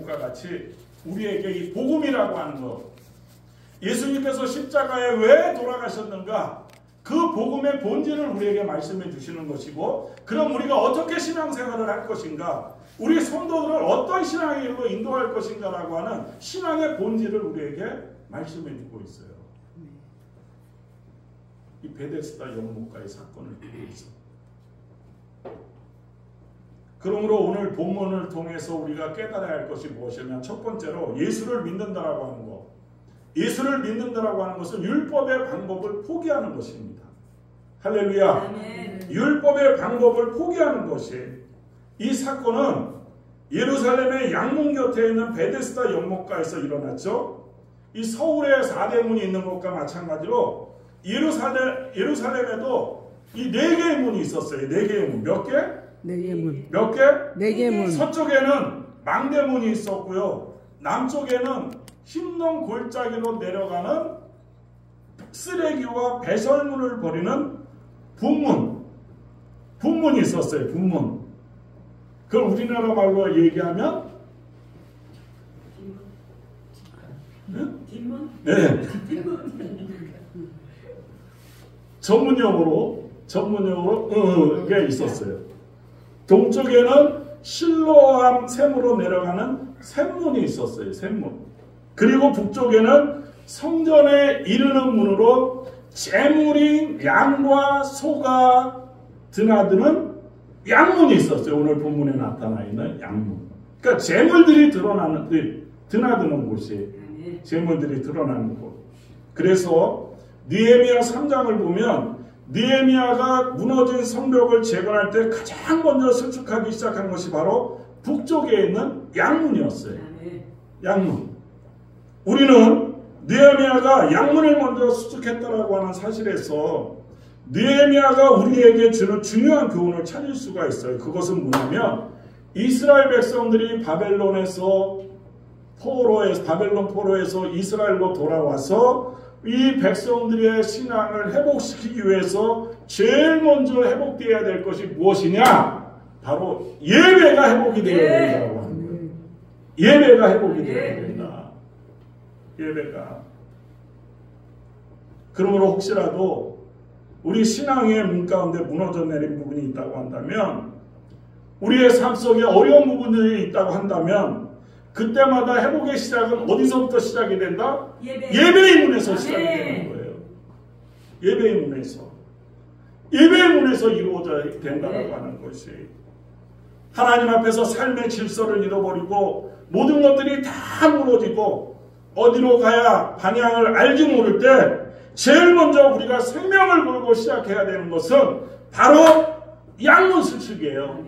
같이 우리에게 이 복음이라고 하는 것, 예수님께서 십자가에 왜 돌아가셨는가, 그 복음의 본질을 우리에게 말씀해 주시는 것이고, 그럼 우리가 어떻게 신앙생활을 할 것인가, 우리 성도들을 어떤 신앙의 길로 인도할 것인가라고 하는 신앙의 본질을 우리에게 말씀해 주고 있어요. 이 베데스다 연못가의 사건을 두고 있어. 그러므로 오늘 본문을 통해서 우리가 깨달아야 할 것이 무엇이냐면, 첫 번째로 예수를 믿는다라고 하는 것. 예수를 믿는다라고 하는 것은 율법의 방법을 포기하는 것입니다. 할렐루야. 아멘. 율법의 방법을 포기하는 것이, 이 사건은 예루살렘의 양문 곁에 있는 베데스다 연못가에서 일어났죠. 이 서울에 4대문이 있는 것과 마찬가지로 예루살렘에도 이 4개의 문이 있었어요. 4개의 문. 몇 개? 4개의 문. 몇 개? 4개의 문. 서쪽에는 망대문이 있었고요. 남쪽에는 흰놈 골짜기로 내려가는 쓰레기와 배설물을 버리는 분문이 있었어요. 분문. 그걸 우리나라 말로 얘기하면 뒷문? 네. 전문용어로 게 있었어요. 동쪽에는 실로암 샘으로 내려가는 샘문이 있었어요. 샘문. 그리고 북쪽에는 성전에 이르는 문으로 제물인 양과 소가 드나드는 양문이 있었어요. 오늘 본문에 나타나 있는 양문. 그러니까 제물들이 드나드는 곳이, 제물들이 드러나는 곳. 그래서 느헤미야 3장을 보면 느헤미야가 무너진 성벽을 재건할 때 가장 먼저 수축하기 시작한 것이 바로 북쪽에 있는 양문이었어요. 양문. 우리는 느헤미야가 양문을 먼저 수축했다라고 하는 사실에서 느헤미야가 우리에게 주는 중요한 교훈을 찾을 수가 있어요. 그것은 뭐냐면, 이스라엘 백성들이 바벨론 포로에서 이스라엘로 돌아와서 이 백성들의 신앙을 회복시키기 위해서 제일 먼저 회복되어야 될 것이 무엇이냐? 바로 예배가 회복이 되어야 된다고 하는 거예요. 예배가 회복이 되어야 된다. 예배가. 그러므로 혹시라도 우리 신앙의 문 가운데 무너져 내린 부분이 있다고 한다면, 우리의 삶 속에 어려운 부분들이 있다고 한다면, 그때마다 회복의 시작은 어디서부터 시작이 된다? 예배의 문에서 시작이 되는 거예요. 예배의 문에서. 예배의 문에서 이루어져야 된다고 하는 것이, 하나님 앞에서 삶의 질서를 잃어버리고 모든 것들이 다 무너지고 어디로 가야 방향을 알지 모를 때 제일 먼저 우리가 생명을 걸고 시작해야 되는 것은 바로 양문 수축이에요.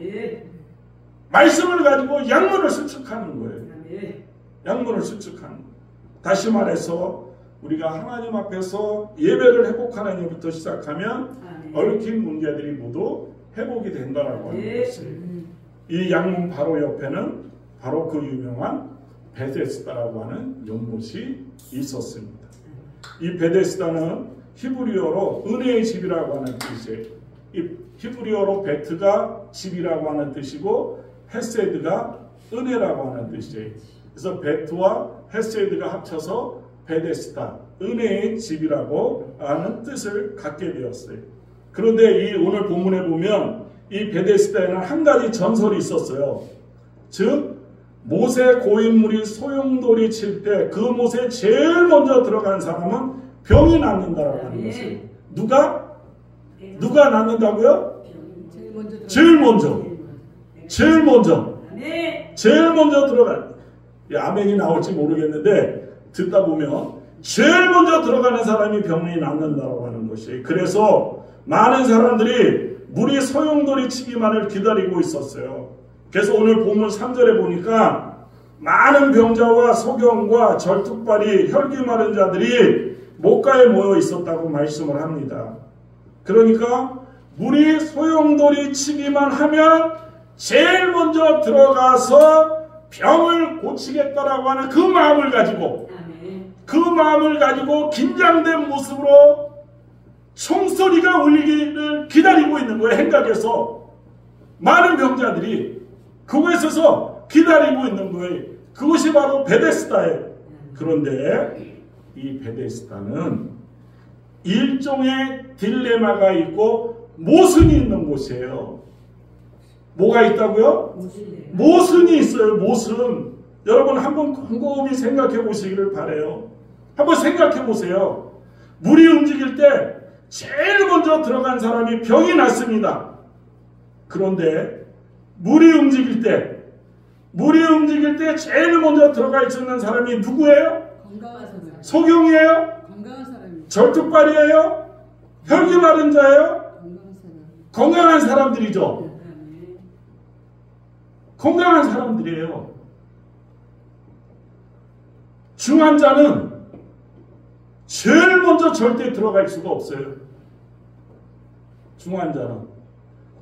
말씀을 가지고 양문을 수축하는 거예요. 양문을 수축하는 거예요. 다시 말해서 우리가 하나님 앞에서 예배를 회복하는 일부터 시작하면 얽힌 문제들이 모두 회복이 된다라고 하는 것이, 이 양문 바로 옆에는 바로 그 유명한 베데스다라고 하는 연못이 있었습니다. 이 베데스다는 히브리어로 은혜의 집이라고 하는 뜻이에요. 이 히브리어로 베트가 집이라고 하는 뜻이고 헤세드가 은혜라고 하는 뜻이에요. 그래서 베트와 헤세드가 합쳐서 베데스다, 은혜의 집이라고 하는 뜻을 갖게 되었어요. 그런데 이 오늘 본문에 보면 이 베데스다에는 한 가지 전설이 있었어요. 즉 모세 고인물이 소용돌이 칠 때 그 못에 제일 먼저 들어간 사람은 병이 낫는다라고 하는 것을. 누가 낫는다고요? 제일 먼저 들어간. 아멘이 나올지 모르겠는데 듣다 보면 제일 먼저 들어가는 사람이 병이 낫는다라고 하는 것이. 그래서 많은 사람들이 물이 소용돌이 치기만을 기다리고 있었어요. 그래서 오늘 본문 3절에 보니까 많은 병자와 소경과 절뚝발이 혈기 마른 자들이 목가에 모여 있었다고 말씀을 합니다. 그러니까 물이 소용돌이 치기만 하면 제일 먼저 들어가서 병을 고치겠다라고 하는 그 마음을 가지고 긴장된 모습으로 총소리가 울리기를 기다리고 있는 거예요. 행각에서 많은 병자들이 그곳에 서서 기다리고 있는 거예요. 그것이 바로 베데스다예요. 그런데 이 베데스다는 일종의 딜레마가 있고 모순이 있는 곳이에요. 뭐가 있다고요? 모순이 있어요. 모순. 여러분 한번 곰곰이 생각해 보시기를 바라요. 한번 생각해 보세요. 물이 움직일 때 제일 먼저 들어간 사람이 병이 났습니다. 그런데 물이 움직일 때 제일 먼저 들어가 있는 사람이 누구예요? 건강한 사람. 소경이에요? 건강한 사람이. 절뚝발이에요? 혈기 마른 자예요? 건강한 사람. 건강한 사람들이죠. 건강한 사람들이에요. 중환자는 제일 먼저 절대 들어갈 수가 없어요. 중환자는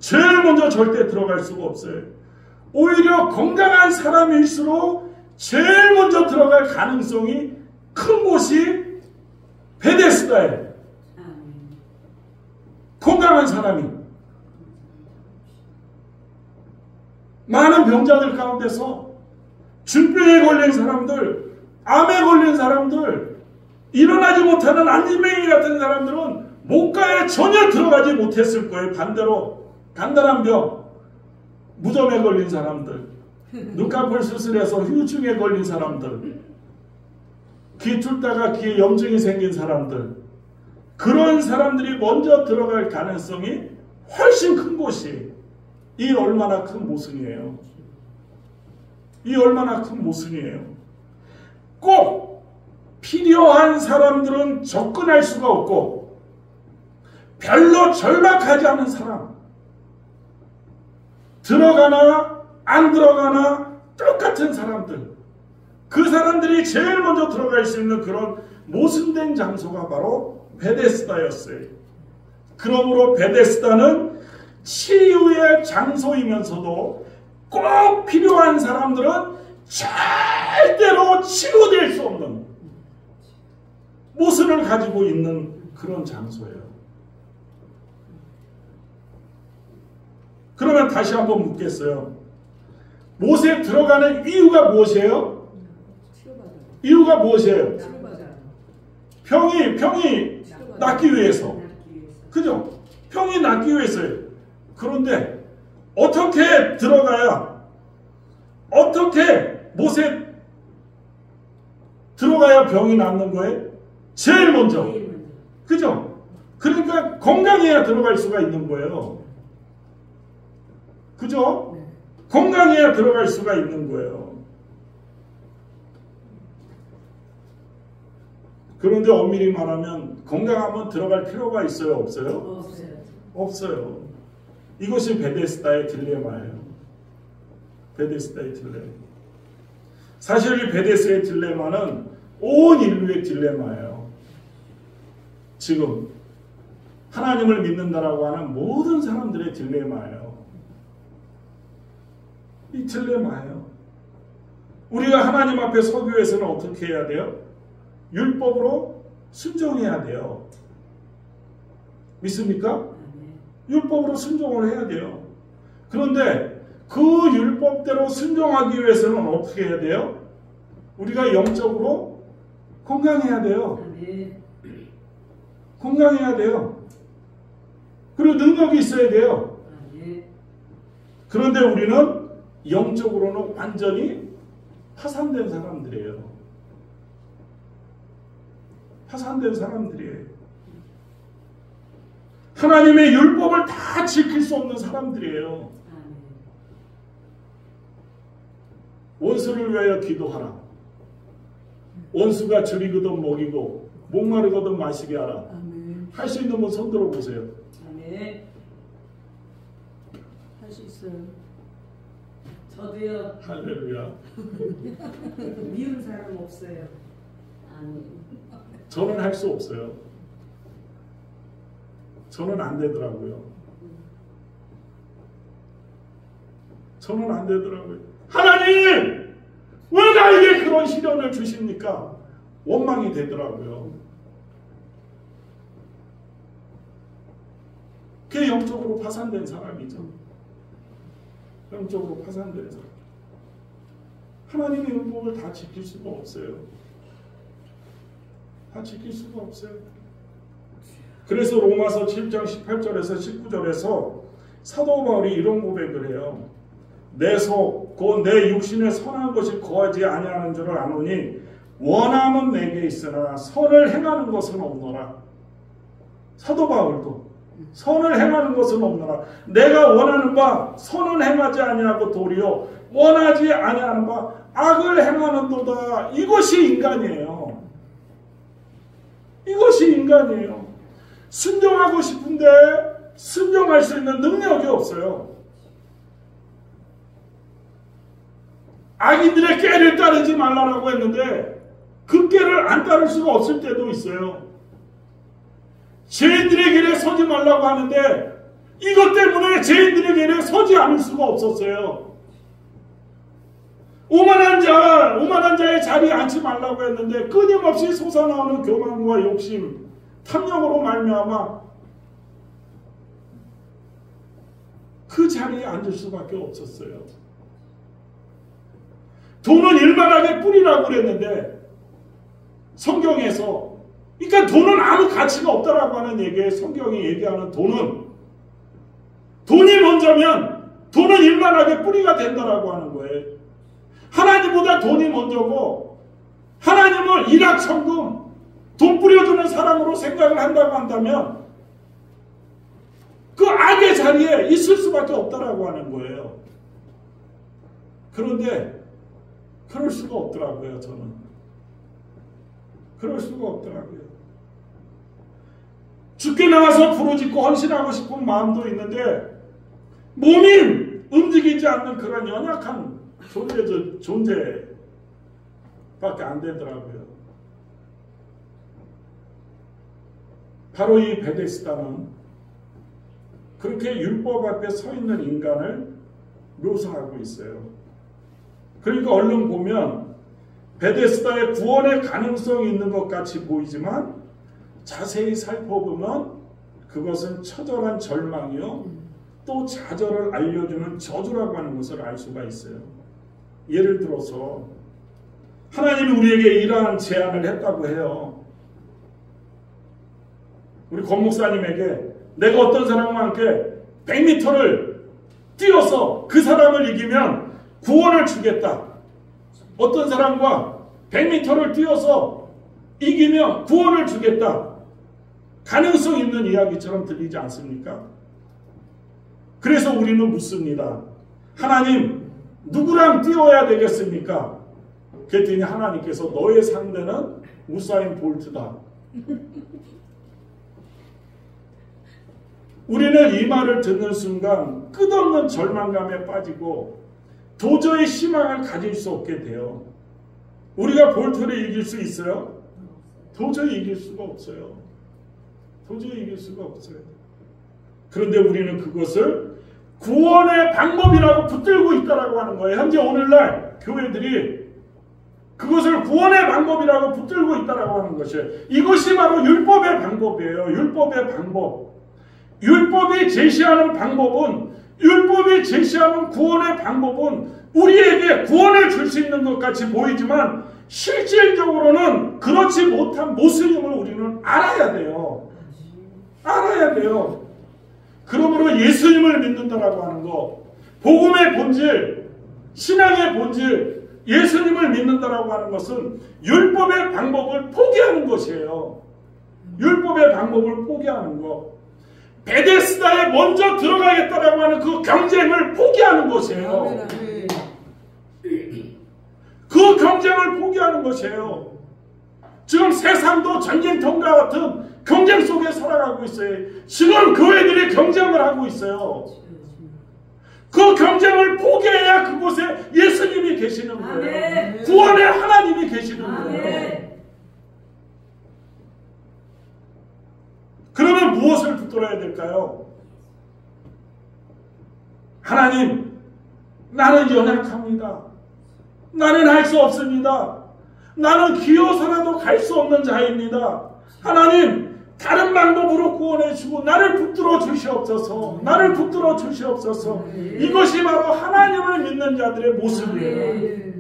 제일 먼저 절대 들어갈 수가 없어요. 오히려 건강한 사람일수록 제일 먼저 들어갈 가능성이 큰 곳이 베데스다예요. 건강한 사람이 많은 병자들 가운데서 중병에 걸린 사람들, 암에 걸린 사람들, 일어나지 못하는 안진뱅이 같은 사람들은 목가에 전혀 들어가지 못했을 거예요. 반대로 간단한 병, 무좀에 걸린 사람들, 눈꺼풀 수술해서 후유증에 걸린 사람들, 귀 뚫다가 귀에 염증이 생긴 사람들, 그런 사람들이 먼저 들어갈 가능성이 훨씬 큰 곳이 이 얼마나 큰 모순이에요. 이 얼마나 큰 모순이에요. 꼭 필요한 사람들은 접근할 수가 없고 별로 절박하지 않은 사람, 들어가나 안 들어가나 똑같은 사람들, 그 사람들이 제일 먼저 들어갈 수 있는 그런 모순된 장소가 바로 베데스다였어요. 그러므로 베데스다는 치유의 장소이면서도 꼭 필요한 사람들은 절대로 치유될 수 없는 모순을 가지고 있는 그런 장소예요. 그러면 다시 한번 묻겠어요. 못에 들어가는 이유가 무엇이에요? 이유가 무엇이에요? 병이 낫기 위해서. 그죠? 병이 낫기 위해서예요. 그런데 어떻게 들어가야, 어떻게 못에 들어가야 병이 낫는 거예요? 제일 먼저. 그죠? 그러니까 건강해야 들어갈 수가 있는 거예요. 그죠? 건강해야 들어갈 수가 있는 거예요. 그런데 엄밀히 말하면 건강하면 들어갈 필요가 있어요? 없어요? 없어요. 이것이 베데스다의 딜레마예요. 베데스다의 딜레마. 사실 이 베데스다의 딜레마는 온 인류의 딜레마예요. 지금 하나님을 믿는다라고 하는 모든 사람들의 딜레마예요. 이 딜레마예요. 우리가 하나님 앞에 서기 위해서는 어떻게 해야 돼요? 율법으로 순종해야 돼요. 믿습니까? 율법으로 순종을 해야 돼요. 그런데 그 율법대로 순종하기 위해서는 어떻게 해야 돼요? 우리가 영적으로 건강해야 돼요. 건강해야 돼요. 그리고 능력이 있어야 돼요. 그런데 우리는 영적으로는 완전히 파산된 사람들이에요. 파산된 사람들이에요. 하나님의 율법을 다 지킬 수 없는 사람들이에요. 원수를 위하여 기도하라. 원수가 줄이거든 먹이고 목마르거든 마시게 하라. 할 수 있는 분 손 들어보세요. 할 수 있어요. 저도요. 할렐루야. 미운 사람 없어요. 저는 할 수 없어요. 저는 안 되더라고요. 저는 안 되더라고요. 하나님! 왜 나에게 그런 시련을 주십니까? 원망이 되더라고요. 그게 영적으로 파산된 사람이죠. 영적으로 파산된 사람. 하나님의 율법을 다 지킬 수가 없어요. 다 지킬 수가 없어요. 그래서 로마서 7장 18절에서 19절에서 사도 바울이 이런 고백을 해요. 내 속 곧 내 육신에 선한 것이 거하지 아니하는 줄을 아노니 원함은 내게 있으나 선을 행하는 것은 없노라. 사도 바울도 선을 행하는 것은 없노라. 내가 원하는 바 선은 행하지 아니하고 도리어 원하지 아니하는 바 악을 행하는도다. 이것이 인간이에요. 이것이 인간이에요. 순종하고 싶은데 순종할 수 있는 능력이 없어요. 악인들의 꾀를 따르지 말라고 했는데 그 꾀를 안 따를 수가 없을 때도 있어요. 죄인들의 길에 서지 말라고 하는데 이것 때문에 죄인들의 길에 서지 않을 수가 없었어요. 오만한 자의 자리에 앉지 말라고 했는데 끊임없이 솟아나오는 교만과 욕심, 탐욕으로 말미암아 그 자리에 앉을 수밖에 없었어요. 돈은 일만하게 뿌리라고 그랬는데 성경에서 그러니까 돈은 아무 가치가 없다라고 하는 얘기에 성경이 얘기하는 돈이 먼저면 돈은 일만하게 뿌리가 된다라고 하는 거예요. 하나님보다 돈이 먼저고 하나님을 일확천금 돈 뿌려주는 사람으로 생각을 한다고 한다면 그 악의 자리에 있을 수밖에 없다라고 하는 거예요. 그런데 그럴 수가 없더라고요. 저는 그럴 수가 없더라고요. 죽게 나와서 부르짖고 헌신하고 싶은 마음도 있는데 몸이 움직이지 않는 그런 연약한 존재밖에 안 되더라고요. 바로 이 베데스다는 그렇게 율법 앞에 서 있는 인간을 묘사하고 있어요. 그러니까 얼른 보면 베데스다의 구원의 가능성이 있는 것 같이 보이지만 자세히 살펴보면 그것은 처절한 절망이요 또 좌절을 알려주는 저주라고 하는 것을 알 수가 있어요. 예를 들어서 하나님이 우리에게 이러한 제안을 했다고 해요. 우리 권 목사님에게 내가 어떤 사람과 함께 100m를 뛰어서 그 사람을 이기면 구원을 주겠다. 어떤 사람과 100m를 뛰어서 이기면 구원을 주겠다. 가능성 있는 이야기처럼 들리지 않습니까? 그래서 우리는 묻습니다. 하나님, 누구랑 뛰어야 되겠습니까? 그랬더니 하나님께서 너의 상대는 우사인 볼트다. 우리는 이 말을 듣는 순간 끝없는 절망감에 빠지고 도저히 희망을 가질 수 없게 돼요. 우리가 볼트를 이길 수 있어요? 도저히 이길 수가 없어요. 도저히 이길 수가 없어요. 그런데 우리는 그것을 구원의 방법이라고 붙들고 있다라고 하는 거예요. 현재 오늘날 교회들이 그것을 구원의 방법이라고 붙들고 있다라고 하는 것이에요. 이것이 바로 율법의 방법이에요. 율법의 방법. 율법이 제시하는 방법은 율법이 제시하는 구원의 방법은 우리에게 구원을 줄 수 있는 것 같이 보이지만 실질적으로는 그렇지 못한 모습임을 우리는 알아야 돼요. 알아야 돼요. 그러므로 예수님을 믿는다라고 하는 것, 복음의 본질, 신앙의 본질, 예수님을 믿는다라고 하는 것은 율법의 방법을 포기하는 것이에요. 율법의 방법을 포기하는 것. 베데스다에 먼저 들어가겠다라고 하는 그 경쟁을 포기하는 것이에요. 그 경쟁을 포기하는 것이에요. 지금 세상도 전쟁통과 같은 경쟁 속에 살아가고 있어요. 지금 교회들이 경쟁을 하고 있어요. 그 경쟁을 포기해야 그곳에 예수님이 계시는 거예요. 구원의 하나님이 계시는 거예요. 그러면 무엇을 붙들어야 될까요? 하나님, 나는 연약합니다. 나는 할 수 없습니다. 나는 기어서라도 갈 수 없는 자입니다. 하나님, 다른 방법으로 구원해 주고 나를 붙들어 주시옵소서. 나를 붙들어 주시옵소서. 이것이 바로 하나님을 믿는 자들의 모습이에요.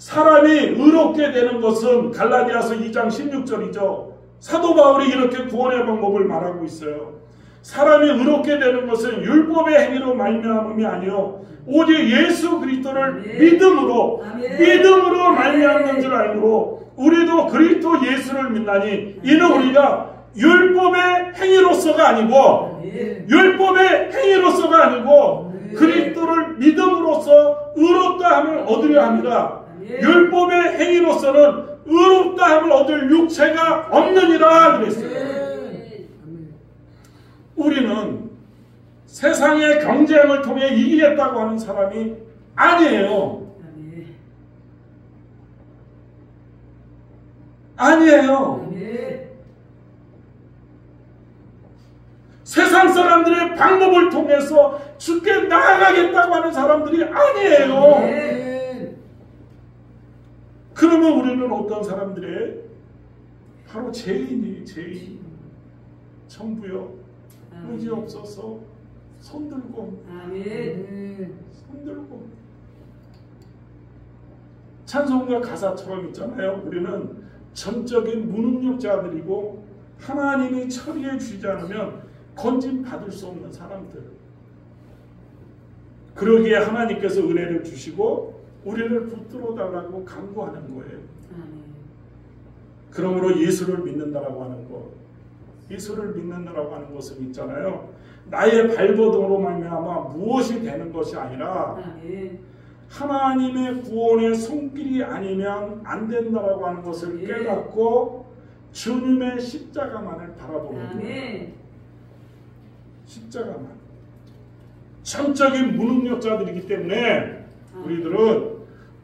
사람이 의롭게 되는 것은 갈라디아서 2장 16절이죠. 사도 바울이 이렇게 구원의 방법을 말하고 있어요. 사람이 의롭게 되는 것은 율법의 행위로 말미암음이 아니요 오직 예수 그리스도를 믿음으로 말미암는 줄 알므로 우리도 그리스도 예수를 믿나니 이는 우리가 율법의 행위로서가 아니고 그리스도를 믿음으로써 의롭다 함을 얻으려 합니다. 율법의 행위로서는 의롭다 함을 얻을 육체가 없느니라 그랬어요. 우리는 세상의 경쟁을 통해 이기겠다고 하는 사람이 아니에요. 세상 사람들의 방법을 통해서 주께 나아가겠다고 하는 사람들이 아니에요. 그러면 우리는 어떤 사람들이에요? 바로 죄인이에요. 죄인. 천부여 의지 없어서 손들고 찬송가 가사처럼 있잖아요. 우리는 전적인 무능력자들이고 하나님이 처리해 주지 않으면 건진 받을 수 없는 사람들. 그러기에 하나님께서 은혜를 주시고 우리를 붙들어 달라고 간구하는 거예요. 그러므로 예수를 믿는다라고 하는 것, 예수를 믿는다라고 하는 것은 있잖아요. 나의 발버둥으로 말미암아 무엇이 되는 것이 아니라 하나님의 구원의 손길이 아니면 안 된다라고 하는 것을 깨닫고 주님의 십자가만을 바라보는 거예요. 십자가만. 전적인 무능력자들이기 때문에 우리들은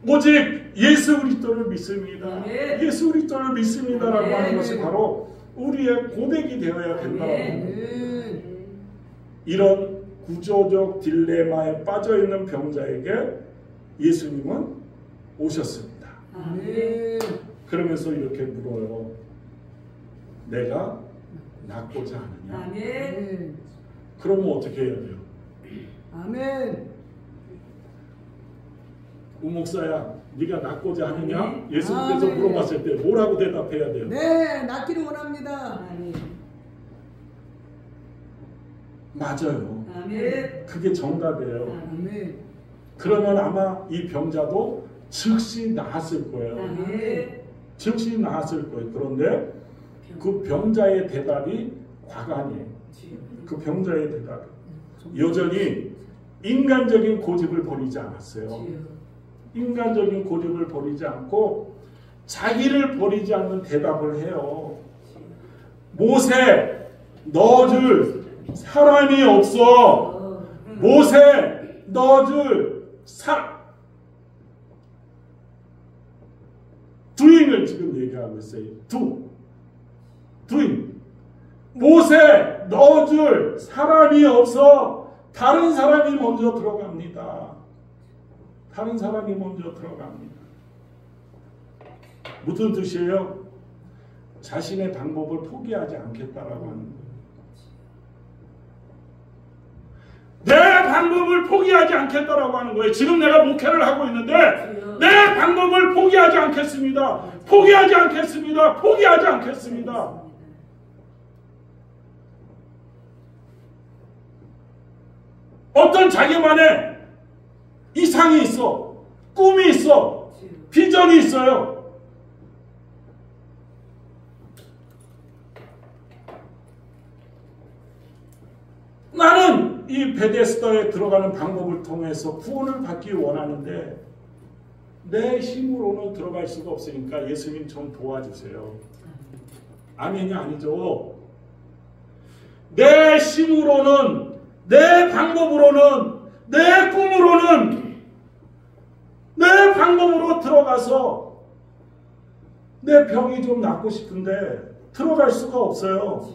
오직 예수 그리스도를 믿습니다. 예수 그리스도를 믿습니다라고 하는 것이 바로 우리의 고백이 되어야 된다고 합니다. 이런 구조적 딜레마에 빠져있는 병자에게 예수님은 오셨습니다. 그러면서 이렇게 물어요. 내가 낫고자 하느냐? 그러면 어떻게 해야 돼요? 우목사야, 네가 낫고자 하느냐? 예수님께서 물어봤을 때 뭐라고 대답해야 돼요? 네, 낫기를 원합니다. 맞아요. 그게 정답이에요. 아멘. 그러면 아마 이 병자도 즉시 나았을 거예요. 즉시 나았을 거예요. 그런데 그 병자의 대답이 과간이에요. 그 병자의 대답이 여전히 인간적인 고집을 버리지 않았어요. 인간적인 고집을 버리지 않고 자기를 버리지 않는 대답을 해요. 모세, 넣어줄 사람이 없어. 모세, 넣어줄 두인을 지금 얘기하고 있어요. 두인. 모세, 넣어줄 사람이 없어. 다른 사람이 먼저 들어갑니다. 다른 사람이 먼저 들어갑니다. 무슨 뜻이에요? 자신의 방법을 포기하지 않겠다라고 하는 거예요. 내 방법을 포기하지 않겠다라고 하는 거예요. 지금 내가 목회를 하고 있는데 내 방법을 포기하지 않겠습니다. 포기하지 않겠습니다. 포기하지 않겠습니다. 어떤 자기만의 이상이 있어. 꿈이 있어. 비전이 있어요. 나는 이 베데스다에 들어가는 방법을 통해서 구원을 받기 원하는데 내 힘으로는 들어갈 수가 없으니까 예수님 좀 도와주세요. 아멘이 아니죠. 내 힘으로는, 내 방법으로는, 내 꿈으로는, 내 방법으로 들어가서 내 병이 좀 낫고 싶은데 들어갈 수가 없어요.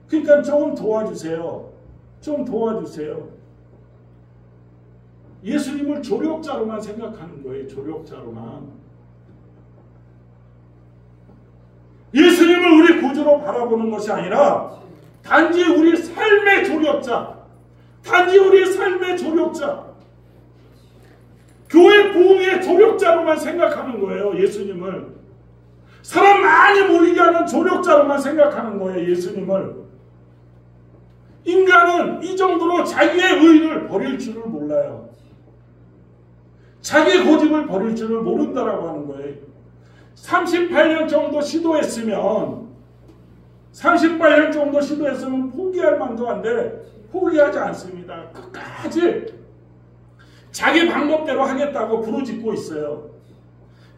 그러니까 좀 도와주세요. 좀 도와주세요. 예수님을 조력자로만 생각하는 거예요. 조력자로만. 예수님을 우리 구주로 바라보는 것이 아니라 단지 우리 삶의 조력자. 단지 우리 삶의 조력자. 교회 부흥의 조력자로만 생각하는 거예요. 예수님을. 사람 많이 모이게 하는 조력자로만 생각하는 거예요. 예수님을. 인간은 이 정도로 자기의 의의를 버릴 줄을 몰라요. 자기 고집을 버릴 줄을 모른다라고 하는 거예요. 38년 정도 시도했으면 포기할 만도 한데 포기하지 않습니다. 끝까지 자기 방법대로 하겠다고 부르짖고 있어요.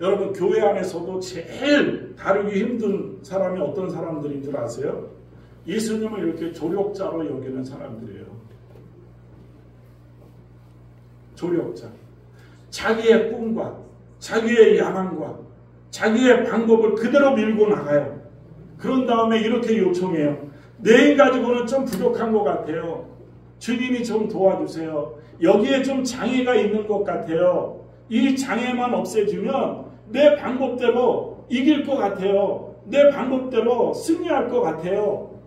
여러분, 교회 안에서도 제일 다루기 힘든 사람이 어떤 사람들인 줄 아세요? 예수님을 이렇게 조력자로 여기는 사람들이에요. 조력자. 자기의 꿈과 자기의 야망과 자기의 방법을 그대로 밀고 나가요. 그런 다음에 이렇게 요청해요. 내 일 가지고는 좀 부족한 것 같아요. 주님이 좀 도와주세요. 여기에 좀 장애가 있는 것 같아요. 이 장애만 없애주면 내 방법대로 이길 것 같아요. 내 방법대로 승리할 것 같아요.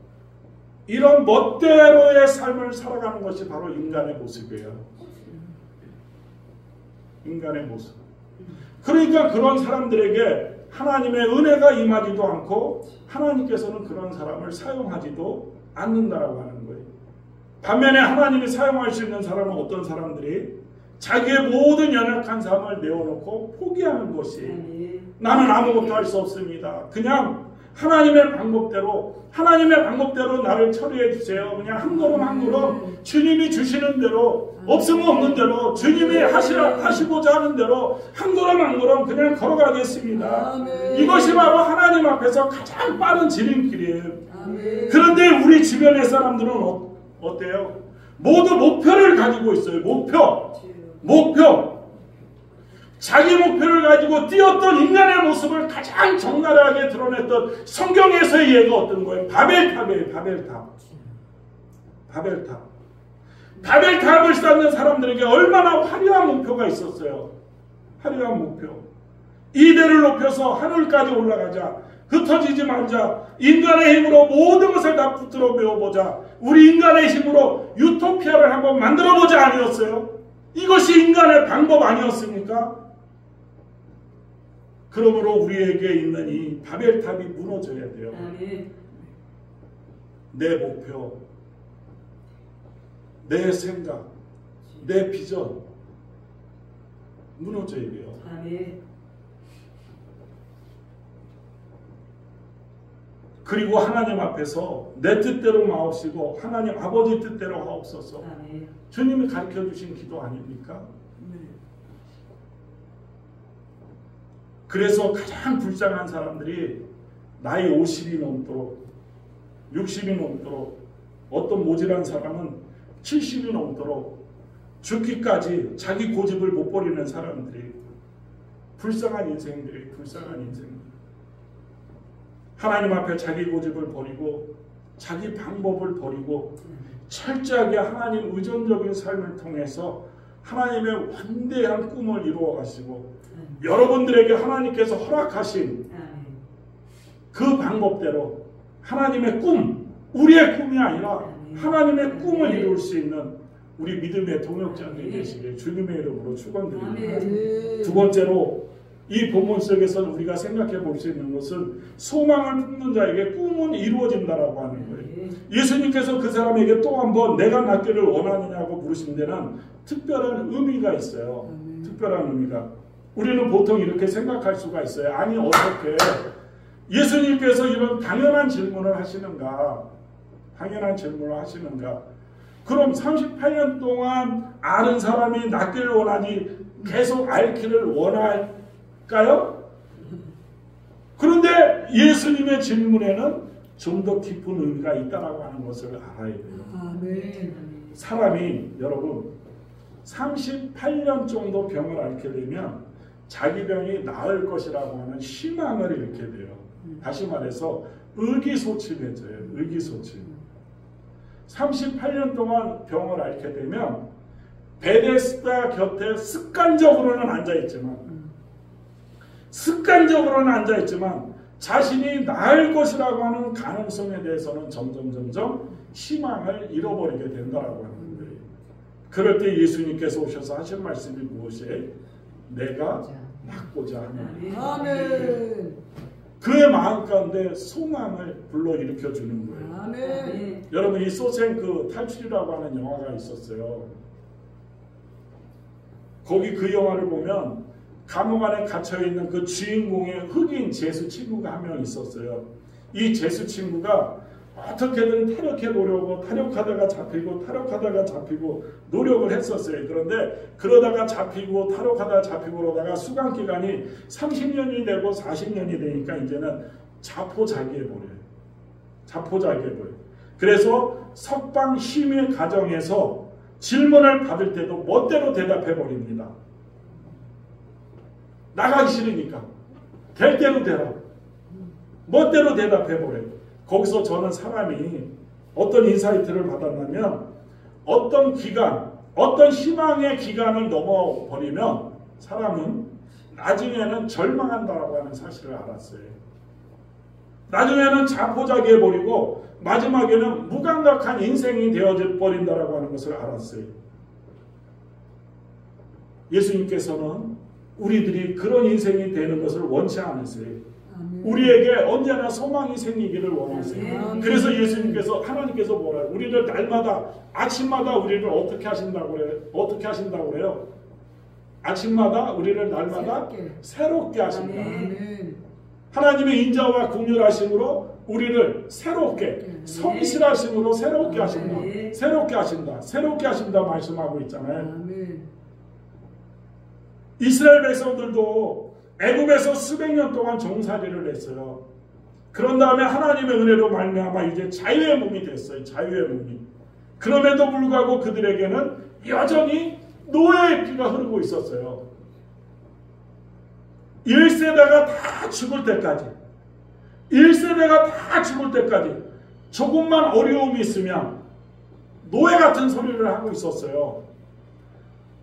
이런 멋대로의 삶을 살아가는 것이 바로 인간의 모습이에요. 인간의 모습. 그러니까 그런 사람들에게 하나님의 은혜가 임하지도 않고 하나님께서는 그런 사람을 사용하지도 않는다라고 하는 거예요. 반면에 하나님이 사용할 수 있는 사람은 어떤 사람들이 자기의 모든 연약한 삶을 내어놓고 포기하는 것이 나는 아무것도 할 수 없습니다. 그냥 하나님의 방법대로 나를 처리해 주세요. 그냥 한 걸음 한 걸음 주님이 주시는 대로 없으면 없는 대로 주님이 하시고자 하는 대로 한 걸음 한 걸음 그냥 걸어가겠습니다. 이것이 바로 하나님 앞에서 가장 빠른 지름길이에요. 그런데 우리 주변의 사람들은 어때요? 모두 목표를 가지고 있어요. 목표. 자기 목표를 가지고 뛰었던 인간의 모습을 가장 적나라하게 드러냈던 성경에서의 예가 어떤 거예요? 바벨탑이에요. 바벨탑을 쌓는 사람들에게 얼마나 화려한 목표가 있었어요. 화려한 목표. 이대를 높여서 하늘까지 올라가자. 흩어지지 말자. 인간의 힘으로 모든 것을 다 붙들어 배워보자. 우리 인간의 힘으로 유토피아를 한번 만들어보자 아니었어요? 이것이 인간의 방법 아니었습니까? 그러므로 우리에게 있는 이 바벨탑이 무너져야 돼요. 내 목표, 내 생각, 내 비전 무너져야 돼요. 그리고 하나님 앞에서 내 뜻대로 마옵시고 하나님 아버지 뜻대로 하옵소서. 주님이 가르쳐 주신 기도 아닙니까? 그래서 가장 불쌍한 사람들이 나이 50이 넘도록 60이 넘도록 어떤 모질한 사람은 70이 넘도록 죽기까지 자기 고집을 못 버리는 사람들이 불쌍한 인생들이 하나님 앞에 자기 고집을 버리고 자기 방법을 버리고 철저하게 하나님 의존적인 삶을 통해서 하나님의 원대한 꿈을 이루어 가시고 여러분들에게 하나님께서 허락하신 그 방법대로 하나님의 꿈, 우리의 꿈이 아니라 하나님의 꿈을 이룰 수 있는 우리 믿음의 동역자들이 되시길 주님의 이름으로 축원드립니다. 두 번째로 이 본문 속에서 우리가 생각해 볼 수 있는 것은 소망을 품는 자에게 꿈은 이루어진다라고 하는 거예요. 예수님께서 그 사람에게 또 한 번 내가 낫기를 원하느냐고 물으신 데는 특별한 의미가 있어요. 특별한 의미가. 우리는 보통 이렇게 생각할 수가 있어요. 아니 어떻게 예수님께서 이런 당연한 질문을 하시는가? 그럼 38년 동안 아는 사람이 낫기를 원하니 계속 앓기를 원할까요? 그런데 예수님의 질문에는 좀 더 깊은 의미가 있다라고 하는 것을 알아야 돼요. 사람이 여러분 38년 정도 병을 앓게 되면 자기 병이 나을 것이라고 하는 희망을 잃게 돼요. 다시 말해서 의기소침해져요. 38년 동안 병을 앓게 되면 베데스다 곁에 습관적으로는 앉아있지만 자신이 나을 것이라고 하는 가능성에 대해서는 점점 희망을 잃어버리게 된다라고 하는 거예요. 그럴 때 예수님께서 오셔서 하신 말씀이 무엇이에요? 내가 낳고자 하는 아멘. 그의 마음 가운데 소망을 불러일으켜 주는 거예요. 아멘. 여러분 이 소생크 탈출이라고 하는 영화가 있었어요. 거기 그 영화를 보면 감옥 안에 갇혀있는 그 주인공의 흑인 재수 친구가 한 명 있었어요. 이 재수 친구가 어떻게든 탈옥해보려고 탈옥하다가 잡히고 노력을 했었어요. 그런데 그러다가 잡히고 탈옥하다가 잡히고 그러다가 수감기간이 30년이 되고 40년이 되니까 이제는 자포자기해버려요. 자포자기해버려요. 그래서 석방 심의 과정에서 질문을 받을 때도 멋대로 대답해버립니다. 나가기 싫으니까 될 대로 되라. 멋대로 대답해버려요. 거기서 저는 사람이 어떤 인사이트를 받았냐면 어떤 기간, 어떤 희망의 기간을 넘어버리면 사람은 나중에는 절망한다라고 하는 사실을 알았어요. 나중에는 자포자기해버리고 마지막에는 무감각한 인생이 되어버린다라고 하는 것을 알았어요. 예수님께서는 우리들이 그런 인생이 되는 것을 원치 않으세요. 우리에게 언제나 소망이 생기기를 원하세요. 그래서 예수님께서 하나님께서 뭐라요? 우리를 날마다 아침마다 우리를 어떻게 하신다고 그래요? 어떻게 하신다고 그래요? 아침마다 우리를 날마다 새롭게 하신다. 하나님의 인자와 긍휼하심으로 우리를 새롭게 성실하심으로 새롭게 하신다. 새롭게 하신다. 새롭게 하신다 말씀하고 있잖아요. 이스라엘 백성들도 애굽에서 수백 년 동안 종살이를 했어요. 그런 다음에 하나님의 은혜로 말미암아 이제 자유의 몸이 됐어요. 자유의 몸이. 그럼에도 불구하고 그들에게는 여전히 노예의 피가 흐르고 있었어요. 1세대가 다 죽을 때까지 1세대가 다 죽을 때까지 조금만 어려움이 있으면 노예 같은 소리를 하고 있었어요.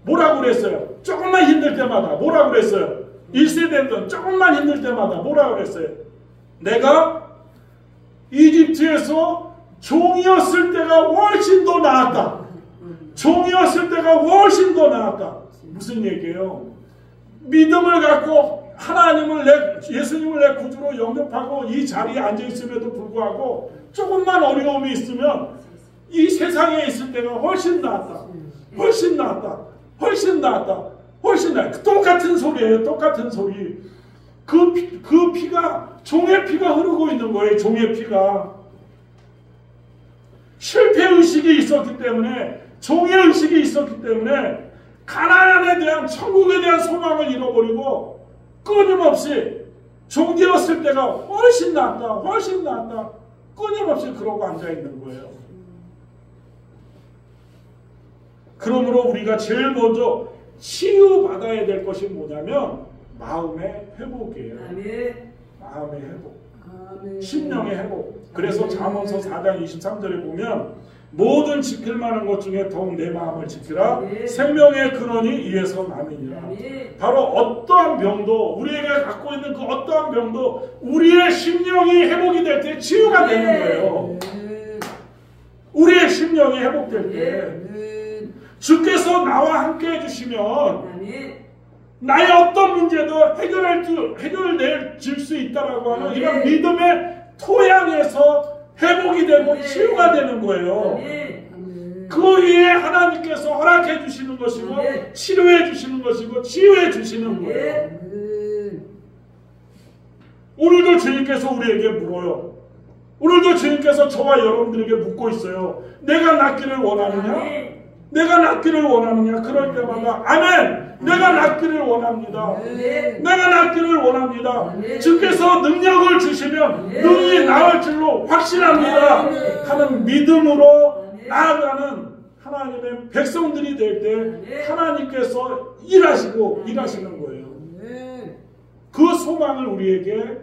뭐라고 그랬어요? 조금만 힘들 때마다 뭐라고 그랬어요? 1세대든 조금만 힘들 때마다 뭐라고 그랬어요? 내가 이집트에서 종이었을 때가 훨씬 더 나았다. 종이었을 때가 훨씬 더 나았다. 무슨 얘기예요? 믿음을 갖고 하나님을 예수님을 내 구주로 영접하고 이 자리에 앉아있음에도 불구하고 조금만 어려움이 있으면 이 세상에 있을 때가 훨씬 나았다. 훨씬 나았다. 훨씬 나았다. 훨씬 나았다. 똑같은 소리예요. 똑같은 소리. 그 피가 종의 피가 흐르고 있는 거예요. 종의 피가. 실패의식이 있었기 때문에 종의 의식이 있었기 때문에 가나안에 대한 천국에 대한 소망을 잃어버리고 끊임없이 종되었을 때가 훨씬 낫다. 훨씬 낫다. 끊임없이 그러고 앉아있는 거예요. 그러므로 우리가 제일 먼저 치유받아야 될 것이 뭐냐면 마음의 회복이에요. 마음의 회복. 심령의 회복. 그래서 잠언서 4장 23절에 보면 모든 지킬 만한 것 중에 더욱 내 마음을 지키라. 생명의 근원이 이에서 남이니라. 바로 어떠한 병도 우리에게 갖고 있는 그 어떠한 병도 우리의 심령이 회복이 될 때 치유가 되는 거예요. 우리의 심령이 회복될 때 주께서 나와 함께 해주시면 나의 어떤 문제도 해결될 수 있다라고 하는 이런 믿음의 토양에서 회복이 되고 치유가 되는 거예요. 그 위에 하나님께서 허락해 주시는 것이고 치료해 주시는 것이고 치유해 주시는 거예요. 오늘도 주님께서 우리에게 물어요. 오늘도 주님께서 저와 여러분들에게 묻고 있어요. 내가 낫기를 원하느냐? 내가 낫기를 원하느냐? 그럴 때마다 아멘! 내가 낫기를 원합니다. 내가 낫기를 원합니다. 주께서 능력을 주시면 능히 나을 줄로 확신합니다. 하는 믿음으로 나아가는 하나님의 백성들이 될 때 하나님께서 일하시는 거예요. 그 소망을 우리에게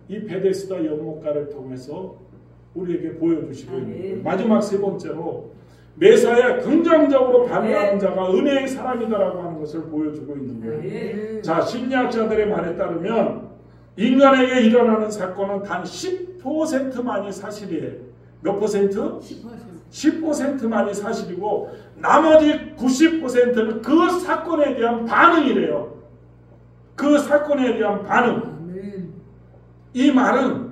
이 베데스다 연못가를 통해서 우리에게 보여주시고 있는 거예요. 마지막 세 번째로 매사에 긍정적으로 반응하는 자가 은혜의 사람이다라고 하는 것을 보여주고 있는 거예요. 자, 심리학자들의 말에 따르면 인간에게 일어나는 사건은 단 10%만이 사실이에요. 몇 퍼센트? 10%만이 사실이고 나머지 90%는 그 사건에 대한 반응이래요. 그 사건에 대한 반응. 아멘. 이 말은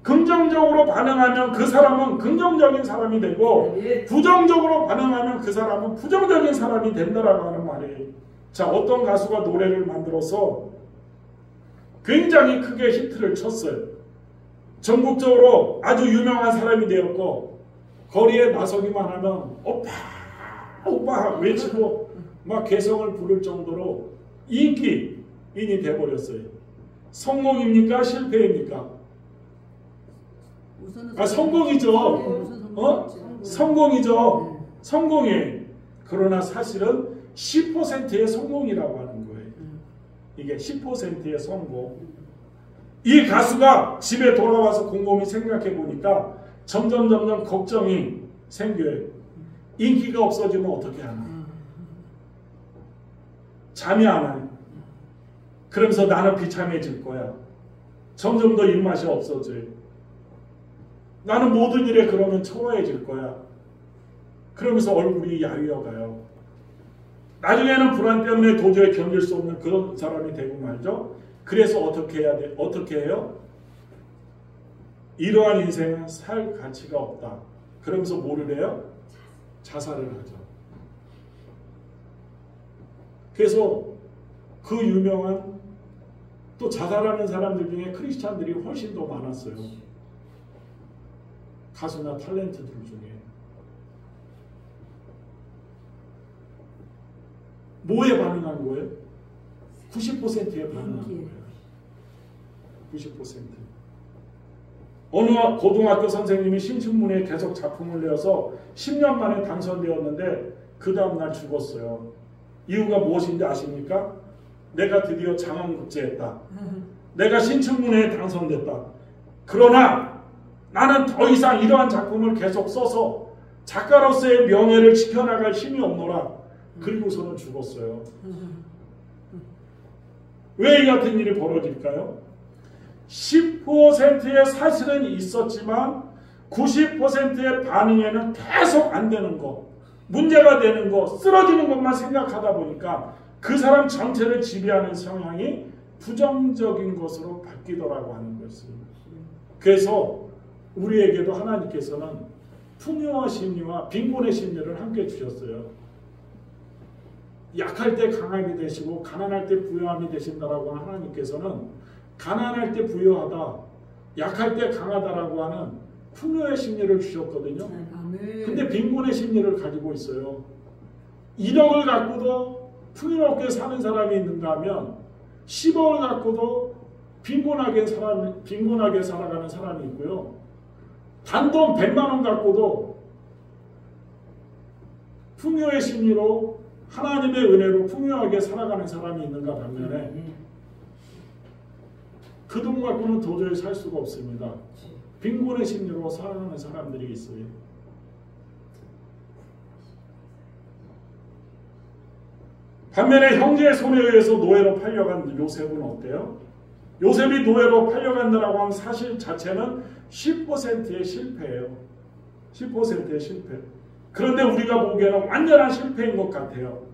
긍정적으로 반응하면 그 사람은 긍정적인 사람이 되고 부정적으로 반응하면 그 사람은 부정적인 사람이 된다라고 하는 말이에요. 자, 어떤 가수가 노래를 만들어서 굉장히 크게 히트를 쳤어요. 전국적으로 아주 유명한 사람이 되었고 거리에 나서기만 하면 오빠 오빠 외치고 막 개성을 부를 정도로 인기인이 돼버렸어요. 성공입니까? 실패입니까? 성공이죠. 성공이죠. 성공이에요. 그러나 사실은 10%의 성공이라고 하는 거예요. 이게 10%의 성공. 이 가수가 집에 돌아와서 곰곰이 생각해 보니까 점점 걱정이 생겨요. 인기가 없어지면 어떻게 하나? 잠이 안 와요. 그러면서 나는 비참해질 거야. 점점 더 입맛이 없어져요. 나는 모든 일에 그러면 초라해질 거야. 그러면서 얼굴이 야위어가요. 나중에는 불안 때문에 도저히 견딜 수 없는 그런 사람이 되고 말죠. 그래서 어떻게 해야 돼? 어떻게 해요? 이러한 인생은 살 가치가 없다. 그러면서 뭐를 해요? 자살을 하죠. 그래서 그 유명한 또 자살하는 사람들 중에 크리스찬들이 훨씬 더 많았어요. 가수나 탤런트들 중에. 뭐에 반응한 거예요? 90%에 반응한 거예요. 90%. 어느 고등학교 선생님이 신춘문예에 계속 작품을 내어서 10년 만에 당선되었는데 그 다음날 죽었어요. 이유가 무엇인지 아십니까? 내가 드디어 장원급제했다. 내가 신춘문예에 당선됐다. 그러나 나는 더 이상 이러한 작품을 계속 써서 작가로서의 명예를 지켜나갈 힘이 없노라. 그리고서는 죽었어요. 왜 이 같은 일이 벌어질까요? 10%의 사실은 있었지만 90%의 반응에는 계속 안 되는 거, 문제가 되는 거, 쓰러지는 것만 생각하다 보니까 그 사람 전체를 지배하는 성향이 부정적인 것으로 바뀌더라고 하는 것입니다. 그래서 우리에게도 하나님께서는 풍요와 심리와 빈곤의 심리를 함께 주셨어요. 약할 때 강함이 되시고 가난할 때 부요함이 되신다라고 하는 하나님께서는 가난할 때 부요하다, 약할 때 강하다라고 하는 풍요의 심리를 주셨거든요. 근데 빈곤의 심리를 가지고 있어요. 1억을 갖고도 풍요롭게 사는 사람이 있는가 하면 10억을 갖고도 빈곤하게 살아가는 사람이 있고요. 단돈 100만 원 갖고도 풍요의 심리로 하나님의 은혜로 풍요하게 살아가는 사람이 있는가 반면에 그 돈 갖고는 도저히 살 수가 없습니다. 빈곤의 심리로 살아가는 사람들이 있어요. 반면에 형제의 손에 의해서 노예로 팔려간 요셉은 어때요? 요셉이 노예로 팔려간다라고 하는 사실 자체는 10%의 실패예요. 10%의 실패. 그런데 우리가 보기에는 완전한 실패인 것 같아요.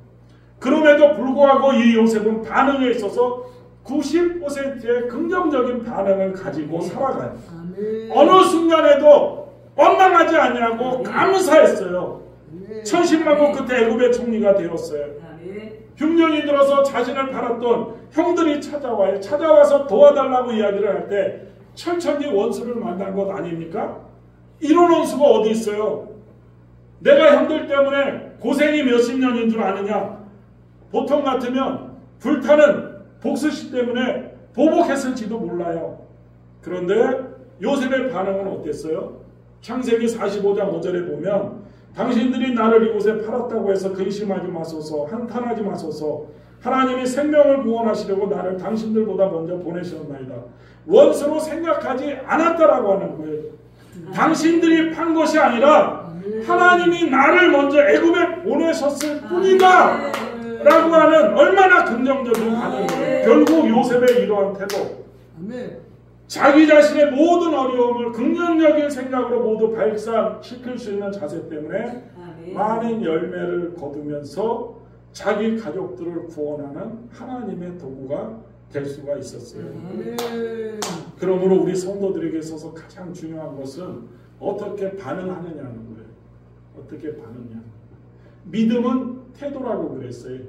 그럼에도 불구하고 이 요셉은 반응에 있어서 90%의 긍정적인 반응을 가지고 살아가요. 어느 순간에도 원망하지 않냐고 감사했어요. 천신만고 끝에 애굽의 총리가 되었어요. 흉년이 들어서 자신을 팔았던 형들이 찾아와요. 찾아와서 도와달라고 이야기를 할 때 철천지 원수를 만난 것 아닙니까? 이런 원수가 어디 있어요? 내가 형들 때문에 고생이 몇십 년인 줄 아느냐? 보통 같으면 불타는 복수시 때문에 보복했을지도 몰라요. 그런데 요셉의 반응은 어땠어요? 창세기 45장 5절에 보면 당신들이 나를 이곳에 팔았다고 해서 근심하지 마소서, 한탄하지 마소서. 하나님이 생명을 구원하시려고 나를 당신들보다 먼저 보내셨나이다. 원수로 생각하지 않았다라고 하는 거예요. 당신들이 판 것이 아니라 하나님이 나를 먼저 애굽에 보내셨을 뿐이다 라고 하는 얼마나 긍정적인 반응이에요. 결국 요셉의 이러한 태도, 자기 자신의 모든 어려움을 긍정적인 생각으로 모두 발산시킬 수 있는 자세 때문에 많은 열매를 거두면서 자기 가족들을 구원하는 하나님의 도구가 될 수가 있었어요. 아멘. 그러므로 우리 성도들에게 있어서 가장 중요한 것은 어떻게 반응하느냐는 거예요. 어떻게 반응하냐. 믿음은 태도라고 그랬어요.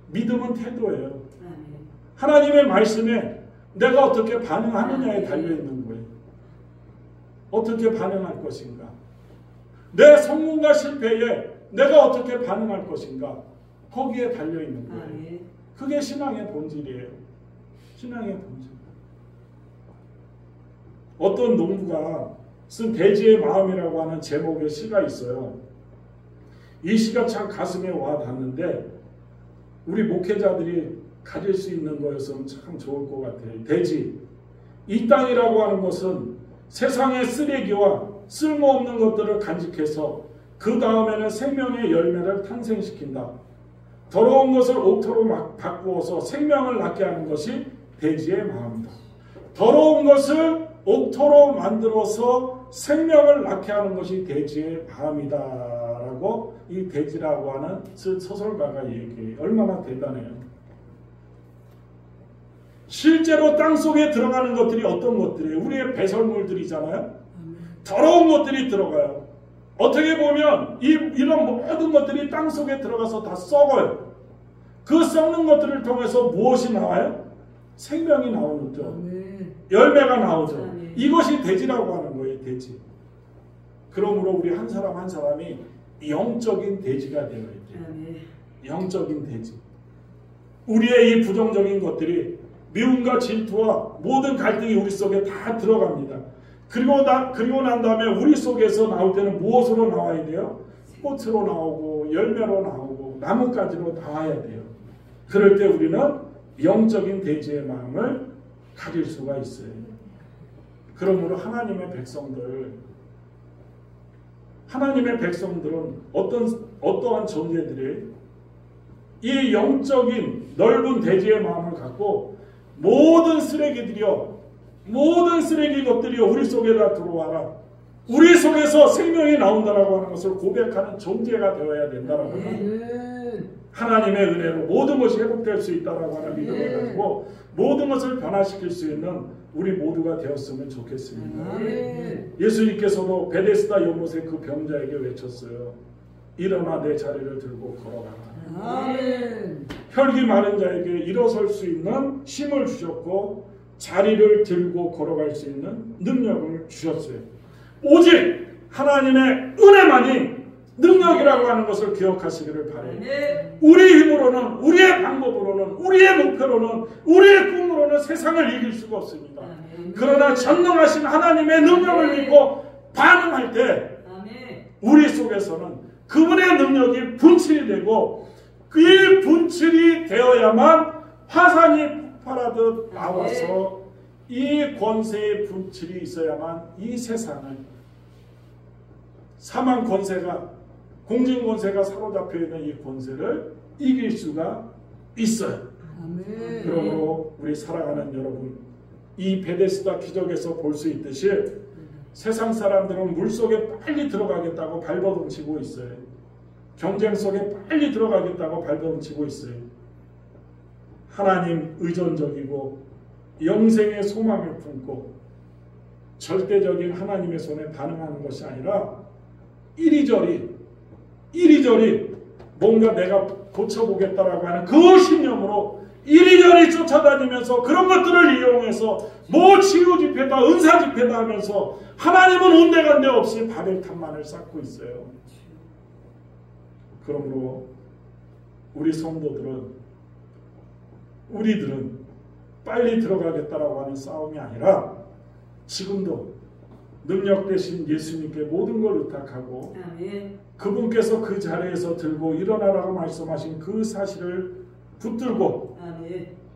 믿음은 태도예요. 하나님의 말씀에 내가 어떻게 반응하느냐에 달려있는 거예요. 어떻게 반응할 것인가. 내 성공과 실패에 내가 어떻게 반응할 것인가. 거기에 달려있는 거예요. 그게 신앙의 본질이에요. 신앙의 본질. 어떤 농부가 쓴 돼지의 마음이라고 하는 제목의 시가 있어요. 이 시가 참 가슴에 와 닿는데 우리 목회자들이 가질 수 있는 거였으면 참 좋을 것 같아요. 돼지. 이 땅이라고 하는 것은 세상의 쓰레기와 쓸모없는 것들을 간직해서 그 다음에는 생명의 열매를 탄생시킨다. 더러운 것을 옥토로 바꾸어서 생명을 낳게 하는 것이 돼지의 마음이다. 더러운 것을 옥토로 만들어서 생명을 낳게 하는 것이 돼지의 마음이다 라고 이 돼지라고 하는 소설가가 얘기해요. 얼마나 대단해요. 실제로 땅속에 들어가는 것들이 어떤 것들이에요? 우리의 배설물들이잖아요. 더러운 것들이 들어가요. 어떻게 보면 이런 모든 것들이 땅속에 들어가서 다 썩어요. 그 썩는 것들을 통해서 무엇이 나와요? 생명이 나오죠. 열매가 나오죠. 이것이 돼지라고 하는 거예요. 돼지. 그러므로 우리 한 사람 한 사람이 영적인 돼지가 되어야 돼요. 영적인 돼지. 우리의 이 부정적인 것들이 미움과 질투와 모든 갈등이 우리 속에 다 들어갑니다. 그리고 난 다음에 우리 속에서 나올 때는 무엇으로 나와야 돼요? 꽃으로 나오고 열매로 나오고 나뭇가지로 나와야 돼요. 그럴 때 우리는 영적인 돼지의 마음을 가질 수가 있어요. 그러므로 하나님의 백성들은 어떠한 존재들이 이 영적인 넓은 돼지의 마음을 갖고 모든 쓰레기 것들이요 우리 속에다 들어와라. 우리 속에서 생명이 나온다라고 하는 것을 고백하는 존재가 되어야 된다라고 합니다. 하나님의 은혜로 모든 것이 회복될 수 있다라고 하는 믿음을 가지고 모든 것을 변화시킬 수 있는 우리 모두가 되었으면 좋겠습니다. 예수님께서도 베데스다 연못의 그 병자에게 외쳤어요. 일어나 내 자리를 들고 걸어가라. 아멘. 혈기 마른 자에게 일어설 수 있는 힘을 주셨고 자리를 들고 걸어갈 수 있는 능력을 주셨어요. 오직 하나님의 은혜만이 능력이라고 하는 것을 기억하시기를 바랍니다. 우리 힘으로는, 우리의 방법으로는, 우리의 목표로는, 우리의 꿈으로는 세상을 이길 수가 없습니다. 그러나 전능하신 하나님의 능력을 믿고 반응할 때 우리 속에서는 그분의 능력이 분출이 되고 그 분출이 되어야만 화산이 폭발하듯 나와서 이 권세의 분출이 있어야만 이 세상을 사망 권세가 공진 권세가 사로잡혀 있는 이 권세를 이길 수가 있어요. 아멘. 그러므로 우리 살아가는 여러분 이 베데스다 기적에서 볼 수 있듯이 세상 사람들은 물속에 빨리 들어가겠다고 발버둥치고 있어요. 경쟁 속에 빨리 들어가겠다고 발버둥치고 있어요. 하나님 의존적이고 영생의 소망을 품고 절대적인 하나님의 손에 반응하는 것이 아니라 이리저리 뭔가 내가 고쳐보겠다라고 하는 그 신념으로 이리저리 쫓아다니면서 그런 것들을 이용해서 뭐 치유 집회다 은사 집회다 하면서 하나님은 온데간데 없이 바벨탑만을 쌓고 있어요. 그러므로 우리 우리들은 빨리 들어가겠다라고 하는 싸움이 아니라 지금도 능력 되신 예수님께 모든 걸 의탁하고 그분께서 그 자리에서 들고 일어나라고 말씀하신 그 사실을 붙들고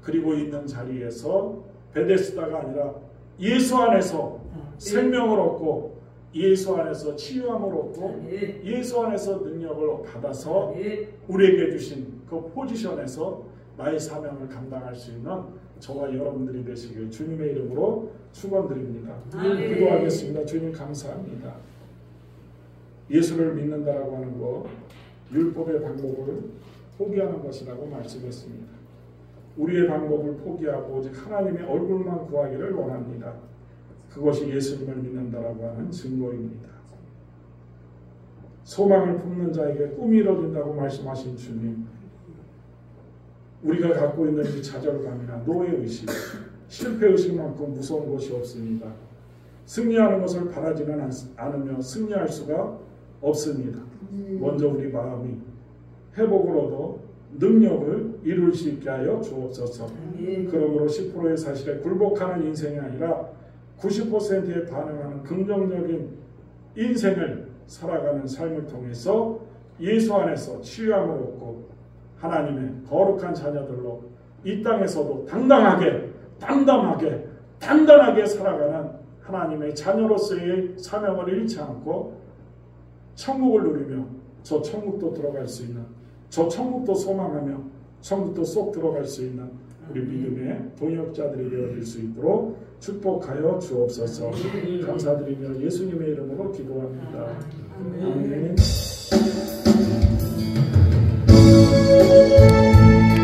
그리고 있는 자리에서 베데스다가 아니라 예수 안에서 생명을 얻고 예수 안에서 치유함을 얻고 예수 안에서 능력을 받아서 우리에게 주신 그 포지션에서 나의 사명을 감당할 수 있는 저와 여러분들이 되시길 주님의 이름으로 축원드립니다. 기도하겠습니다. 주님 감사합니다. 예수를 믿는다라고 하는 것 율법의 방법을 포기하는 것이라고 말씀했습니다. 우리의 방법을 포기하고 오직 하나님의 얼굴만 구하기를 원합니다. 그것이 예수님을 믿는다라고 하는 증거입니다. 소망을 품는 자에게 꿈이 이루어진다고 말씀하신 주님, 우리가 갖고 있는 이 좌절감이나 노예의식, 실패의식만큼 무서운 것이 없습니다. 승리하는 것을 바라지는 않으며 승리할 수가 없습니다. 먼저 우리 마음이 회복을 얻어 능력을 이룰 수 있게 하여 주옵소서. 그러므로 10%의 사실에 굴복하는 인생이 아니라 90%에 반응하는 긍정적인 인생을 살아가는 삶을 통해서 예수 안에서 치유함을 얻고 하나님의 거룩한 자녀들로 이 땅에서도 단단하게 살아가는 하나님의 자녀로서의 사명을 잃지 않고 천국을 누리며 저 천국도 들어갈 수 있는, 저 천국도 소망하며 천국도 쏙 들어갈 수 있는 우리 믿음의 동역자들이 되어질 수 있도록 축복하여 주옵소서. 감사드리며 예수님의 이름으로 기도합니다. 아멘.